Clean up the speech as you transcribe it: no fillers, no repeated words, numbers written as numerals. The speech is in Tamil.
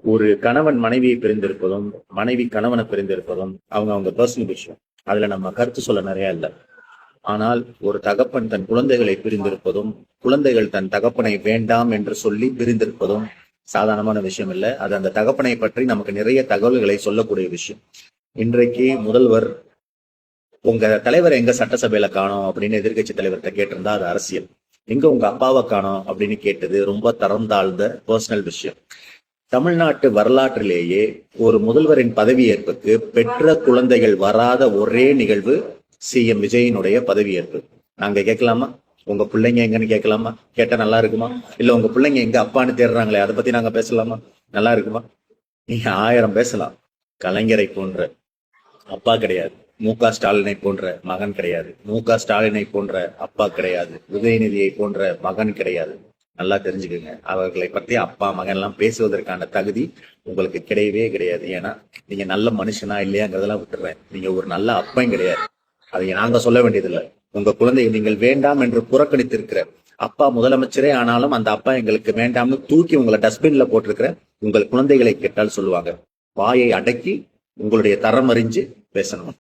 ஒரு கணவன் மனைவியை பிரிந்திருப்பதும் மனைவி கணவனை பிரிந்திருப்பதும் அவங்க பர்சனல் விஷயம். அதுல நம்ம கருத்து சொல்ல நிறைய இல்லை. ஆனால் ஒரு தகப்பன் தன் குழந்தைகளை பிரிந்திருப்பதும் குழந்தைகள் தன் தகப்பனை வேண்டாம் என்று சொல்லி பிரிந்திருப்பதும் சாதாரணமான விஷயம் இல்லை. அது அந்த தகப்பனை பற்றி நமக்கு நிறைய தகவல்களை சொல்லக்கூடிய விஷயம். இன்றைக்கு முதல்வர் உங்க தலைவர் எங்க சட்டசபையில காணோம் அப்படின்னு எதிர்கட்சி தலைவர்கிட்ட கேட்டிருந்தா அது அரசியல். எங்க உங்க அப்பாவை காணோம் அப்படின்னு கேட்டது ரொம்ப தரம் தாழ்ந்த பர்சனல் விஷயம். தமிழ்நாட்டு வரலாற்றிலேயே ஒரு முதல்வரின் பதவியேற்புக்கு பெற்ற குழந்தைகள் வராத ஒரே நிகழ்வு சிஎம் விஜயினுடைய பதவியேற்பு. நாங்க கேட்கலாமா உங்க பிள்ளைங்க எங்கன்னு கேட்கலாமா? கேட்டா நல்லா இருக்குமா? இல்ல உங்க பிள்ளைங்க எங்க அப்பான்னு தேடுறாங்களே அதை பத்தி நாங்க பேசலாமா? நல்லா இருக்குமா? நீங்க 1000 பேசலாம். கலைஞரை போன்ற அப்பா கிடையாது, மு.க. ஸ்டாலினை போன்ற மகன் கிடையாது, மு.க. ஸ்டாலினை போன்ற அப்பா கிடையாது, உதயநிதியை போன்ற மகன் கிடையாது. நல்லா தெரிஞ்சுக்கோங்க, அவர்களை பற்றி அப்பா மகன் எல்லாம் பேசுவதற்கான தகுதி உங்களுக்கு கிடையவே கிடையாது. ஏன்னா நீங்க நல்ல மனுஷனா இல்லையாங்கிறதெல்லாம் விட்டுறேன், நீங்க ஒரு நல்ல அப்பையும் கிடையாது. அதை நாங்க சொல்ல வேண்டியதில்லை. உங்க குழந்தையை நீங்கள் வேண்டாம் என்று புறக்கணித்திருக்கிற அப்பா முதலமைச்சரே ஆனாலும் அந்த அப்பா எங்களுக்கு வேண்டாம்னு தூக்கி உங்களை டஸ்ட்பின்ல போட்டிருக்கிற உங்கள் குழந்தைகளை கேட்டால் சொல்லுவாங்க. வாயை அடக்கி உங்களுடைய தரம் அறிஞ்சு பேசணும்.